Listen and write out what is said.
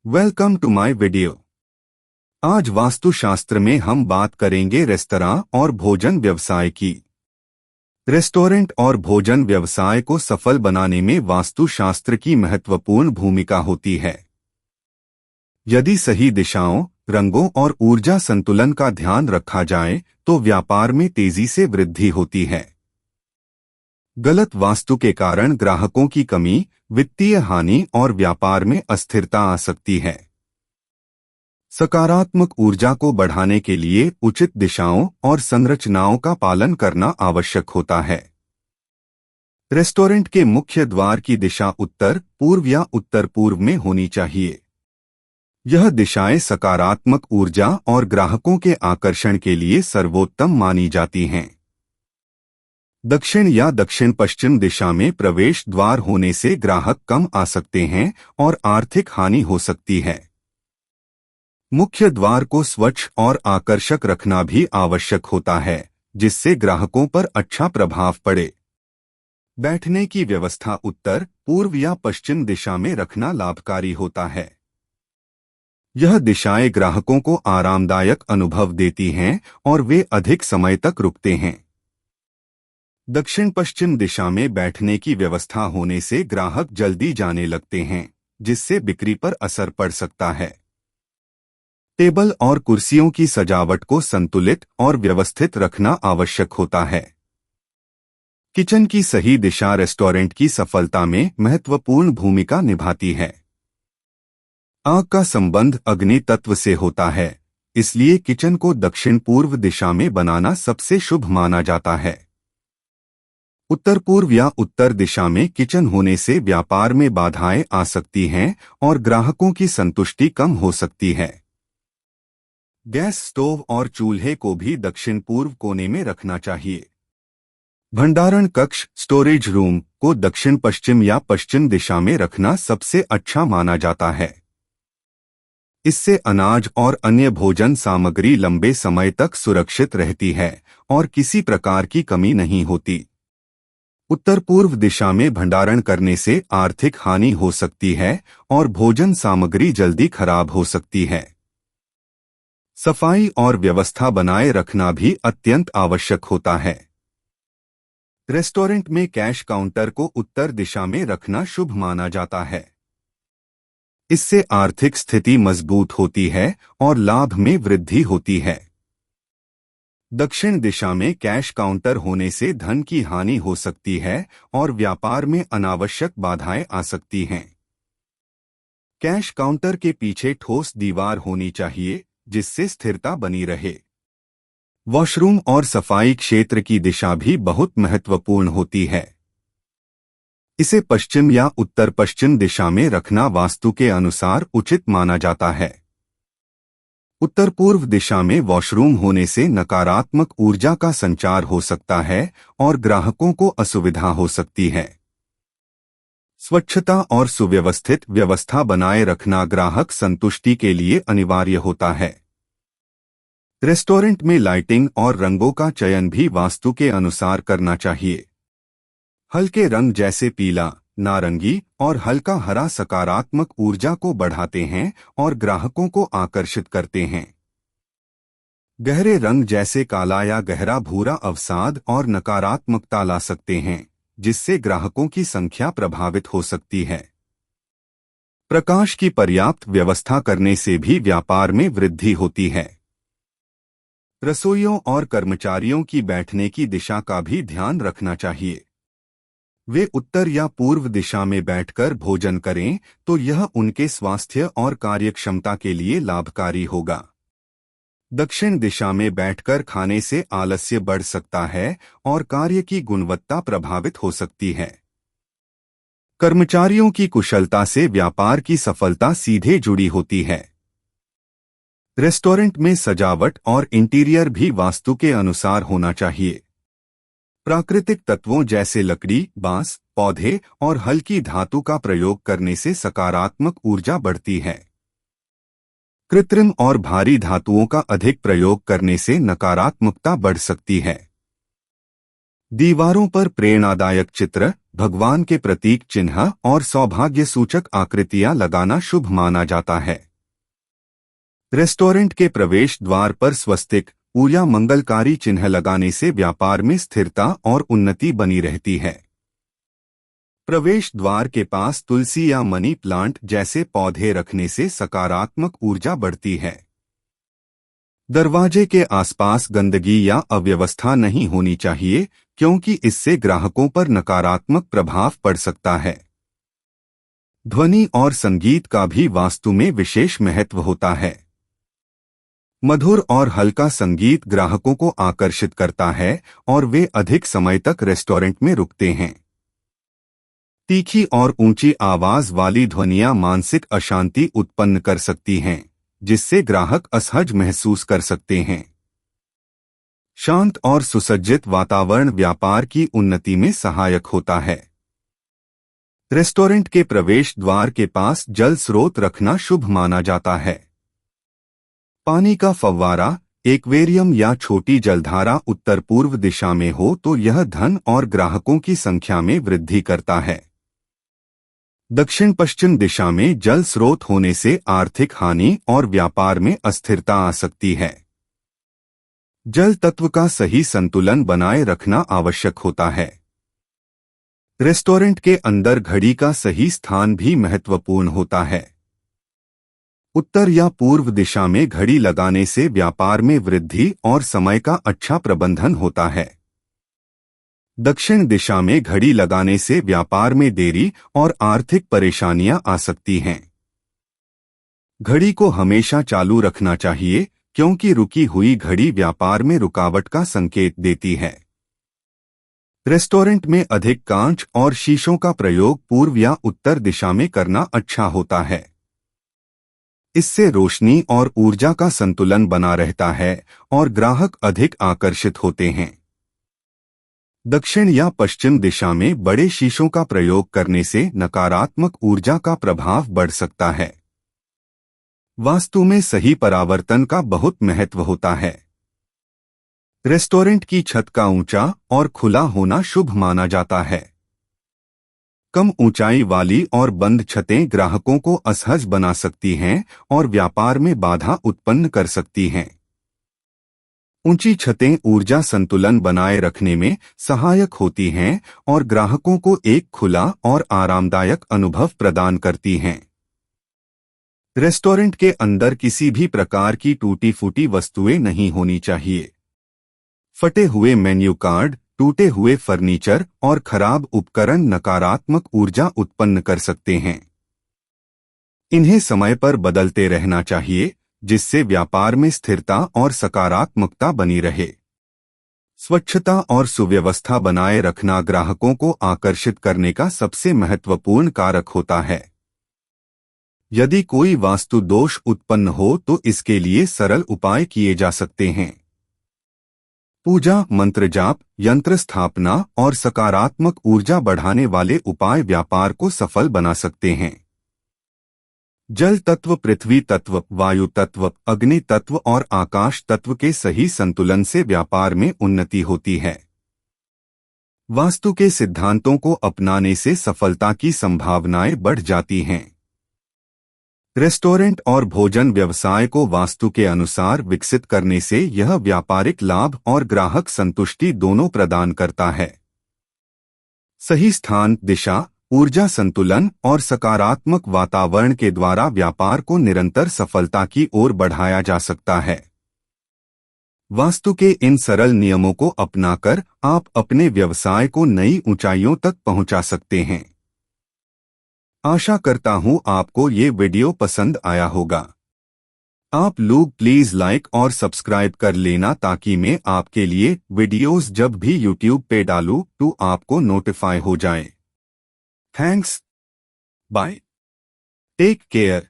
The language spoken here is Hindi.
Welcome to my video. आज वास्तुशास्त्र में हम बात करेंगे रेस्तरां और भोजन व्यवसाय की। रेस्टोरेंट और भोजन व्यवसाय को सफल बनाने में वास्तुशास्त्र की महत्वपूर्ण भूमिका होती है। यदि सही दिशाओं, रंगों और ऊर्जा संतुलन का ध्यान रखा जाए तो व्यापार में तेजी से वृद्धि होती है। गलत वास्तु के कारण ग्राहकों की कमी, वित्तीय हानि और व्यापार में अस्थिरता आ सकती है। सकारात्मक ऊर्जा को बढ़ाने के लिए उचित दिशाओं और संरचनाओं का पालन करना आवश्यक होता है। रेस्टोरेंट के मुख्य द्वार की दिशा उत्तर, पूर्व या उत्तर पूर्व में होनी चाहिए। यह दिशाएं सकारात्मक ऊर्जा और ग्राहकों के आकर्षण के लिए सर्वोत्तम मानी जाती हैं। दक्षिण या दक्षिण पश्चिम दिशा में प्रवेश द्वार होने से ग्राहक कम आ सकते हैं और आर्थिक हानि हो सकती है। मुख्य द्वार को स्वच्छ और आकर्षक रखना भी आवश्यक होता है, जिससे ग्राहकों पर अच्छा प्रभाव पड़े। बैठने की व्यवस्था उत्तर, पूर्व या पश्चिम दिशा में रखना लाभकारी होता है। यह दिशाएं ग्राहकों को आरामदायक अनुभव देती हैं और वे अधिक समय तक रुकते हैं। दक्षिण पश्चिम दिशा में बैठने की व्यवस्था होने से ग्राहक जल्दी जाने लगते हैं, जिससे बिक्री पर असर पड़ सकता है। टेबल और कुर्सियों की सजावट को संतुलित और व्यवस्थित रखना आवश्यक होता है। किचन की सही दिशा रेस्टोरेंट की सफलता में महत्वपूर्ण भूमिका निभाती है। आग का संबंध अग्नि तत्व से होता है, इसलिए किचन को दक्षिण पूर्व दिशा में बनाना सबसे शुभ माना जाता है। उत्तर पूर्व या उत्तर दिशा में किचन होने से व्यापार में बाधाएं आ सकती हैं और ग्राहकों की संतुष्टि कम हो सकती है। गैस स्टोव और चूल्हे को भी दक्षिण पूर्व कोने में रखना चाहिए। भंडारण कक्ष स्टोरेज रूम को दक्षिण पश्चिम या पश्चिम दिशा में रखना सबसे अच्छा माना जाता है। इससे अनाज और अन्य भोजन सामग्री लंबे समय तक सुरक्षित रहती है और किसी प्रकार की कमी नहीं होती। उत्तर पूर्व दिशा में भंडारण करने से आर्थिक हानि हो सकती है और भोजन सामग्री जल्दी खराब हो सकती है। सफाई और व्यवस्था बनाए रखना भी अत्यंत आवश्यक होता है। रेस्टोरेंट में कैश काउंटर को उत्तर दिशा में रखना शुभ माना जाता है। इससे आर्थिक स्थिति मजबूत होती है और लाभ में वृद्धि होती है। दक्षिण दिशा में कैश काउंटर होने से धन की हानि हो सकती है और व्यापार में अनावश्यक बाधाएं आ सकती हैं। कैश काउंटर के पीछे ठोस दीवार होनी चाहिए, जिससे स्थिरता बनी रहे। वॉशरूम और सफाई क्षेत्र की दिशा भी बहुत महत्वपूर्ण होती है। इसे पश्चिम या उत्तर पश्चिम दिशा में रखना वास्तु के अनुसार उचित माना जाता है। उत्तर पूर्व दिशा में वॉशरूम होने से नकारात्मक ऊर्जा का संचार हो सकता है और ग्राहकों को असुविधा हो सकती है। स्वच्छता और सुव्यवस्थित व्यवस्था बनाए रखना ग्राहक संतुष्टि के लिए अनिवार्य होता है। रेस्टोरेंट में लाइटिंग और रंगों का चयन भी वास्तु के अनुसार करना चाहिए। हल्के रंग जैसे पीला, नारंगी और हल्का हरा सकारात्मक ऊर्जा को बढ़ाते हैं और ग्राहकों को आकर्षित करते हैं। गहरे रंग जैसे काला या गहरा भूरा अवसाद और नकारात्मकता ला सकते हैं, जिससे ग्राहकों की संख्या प्रभावित हो सकती है। प्रकाश की पर्याप्त व्यवस्था करने से भी व्यापार में वृद्धि होती है। रसोइयों और कर्मचारियों की बैठने की दिशा का भी ध्यान रखना चाहिए। वे उत्तर या पूर्व दिशा में बैठकर भोजन करें तो यह उनके स्वास्थ्य और कार्यक्षमता के लिए लाभकारी होगा। दक्षिण दिशा में बैठकर खाने से आलस्य बढ़ सकता है और कार्य की गुणवत्ता प्रभावित हो सकती है। कर्मचारियों की कुशलता से व्यापार की सफलता सीधे जुड़ी होती है। रेस्टोरेंट में सजावट और इंटीरियर भी वास्तु के अनुसार होना चाहिए। प्राकृतिक तत्वों जैसे लकड़ी, बांस, पौधे और हल्की धातु का प्रयोग करने से सकारात्मक ऊर्जा बढ़ती है। कृत्रिम और भारी धातुओं का अधिक प्रयोग करने से नकारात्मकता बढ़ सकती है। दीवारों पर प्रेरणादायक चित्र, भगवान के प्रतीक चिन्ह और सौभाग्य सूचक आकृतियां लगाना शुभ माना जाता है। रेस्टोरेंट के प्रवेश द्वार पर स्वस्तिक या मंगलकारी चिन्ह लगाने से व्यापार में स्थिरता और उन्नति बनी रहती है। प्रवेश द्वार के पास तुलसी या मनी प्लांट जैसे पौधे रखने से सकारात्मक ऊर्जा बढ़ती है। दरवाजे के आसपास गंदगी या अव्यवस्था नहीं होनी चाहिए, क्योंकि इससे ग्राहकों पर नकारात्मक प्रभाव पड़ सकता है। ध्वनि और संगीत का भी वास्तु में विशेष महत्व होता है। मधुर और हल्का संगीत ग्राहकों को आकर्षित करता है और वे अधिक समय तक रेस्टोरेंट में रुकते हैं। तीखी और ऊंची आवाज वाली ध्वनियां मानसिक अशांति उत्पन्न कर सकती हैं, जिससे ग्राहक असहज महसूस कर सकते हैं। शांत और सुसज्जित वातावरण व्यापार की उन्नति में सहायक होता है। रेस्टोरेंट के प्रवेश द्वार के पास जल स्रोत रखना शुभ माना जाता है। पानी का फव्वारा, एक्वेरियम या छोटी जलधारा उत्तर पूर्व दिशा में हो तो यह धन और ग्राहकों की संख्या में वृद्धि करता है। दक्षिण पश्चिम दिशा में जल स्रोत होने से आर्थिक हानि और व्यापार में अस्थिरता आ सकती है। जल तत्व का सही संतुलन बनाए रखना आवश्यक होता है। रेस्टोरेंट के अंदर घड़ी का सही स्थान भी महत्वपूर्ण होता है। उत्तर या पूर्व दिशा में घड़ी लगाने से व्यापार में वृद्धि और समय का अच्छा प्रबंधन होता है। दक्षिण दिशा में घड़ी लगाने से व्यापार में देरी और आर्थिक परेशानियां आ सकती हैं। घड़ी को हमेशा चालू रखना चाहिए, क्योंकि रुकी हुई घड़ी व्यापार में रुकावट का संकेत देती है। रेस्टोरेंट में अधिक कांच और शीशों का प्रयोग पूर्व या उत्तर दिशा में करना अच्छा होता है। इससे रोशनी और ऊर्जा का संतुलन बना रहता है और ग्राहक अधिक आकर्षित होते हैं। दक्षिण या पश्चिम दिशा में बड़े शीशों का प्रयोग करने से नकारात्मक ऊर्जा का प्रभाव बढ़ सकता है। वास्तु में सही परावर्तन का बहुत महत्व होता है। रेस्टोरेंट की छत का ऊंचा और खुला होना शुभ माना जाता है। कम ऊंचाई वाली और बंद छतें ग्राहकों को असहज बना सकती हैं और व्यापार में बाधा उत्पन्न कर सकती हैं। ऊंची छतें ऊर्जा संतुलन बनाए रखने में सहायक होती हैं और ग्राहकों को एक खुला और आरामदायक अनुभव प्रदान करती हैं। रेस्टोरेंट के अंदर किसी भी प्रकार की टूटी फूटी वस्तुएं नहीं होनी चाहिए। फटे हुए मेन्यू कार्ड, टूटे हुए फर्नीचर और खराब उपकरण नकारात्मक ऊर्जा उत्पन्न कर सकते हैं। इन्हें समय पर बदलते रहना चाहिए, जिससे व्यापार में स्थिरता और सकारात्मकता बनी रहे। स्वच्छता और सुव्यवस्था बनाए रखना ग्राहकों को आकर्षित करने का सबसे महत्वपूर्ण कारक होता है। यदि कोई वास्तु दोष उत्पन्न हो तो इसके लिए सरल उपाय किए जा सकते हैं। पूजा, मंत्र जाप, यंत्र स्थापना और सकारात्मक ऊर्जा बढ़ाने वाले उपाय व्यापार को सफल बना सकते हैं। जल तत्व, पृथ्वी तत्व, वायु तत्व, अग्नि तत्व और आकाश तत्व के सही संतुलन से व्यापार में उन्नति होती है। वास्तु के सिद्धांतों को अपनाने से सफलता की संभावनाएं बढ़ जाती हैं। रेस्टोरेंट और भोजन व्यवसाय को वास्तु के अनुसार विकसित करने से यह व्यापारिक लाभ और ग्राहक संतुष्टि दोनों प्रदान करता है। सही स्थान, दिशा, ऊर्जा संतुलन और सकारात्मक वातावरण के द्वारा व्यापार को निरंतर सफलता की ओर बढ़ाया जा सकता है। वास्तु के इन सरल नियमों को अपनाकर आप अपने व्यवसाय को नई ऊंचाइयों तक पहुंचा सकते हैं। आशा करता हूं आपको ये वीडियो पसंद आया होगा। आप लोग प्लीज लाइक और सब्सक्राइब कर लेना ताकि मैं आपके लिए वीडियोस जब भी यूट्यूब पे डालूं तो आपको नोटिफाई हो जाए। Thanks. Bye. Take care.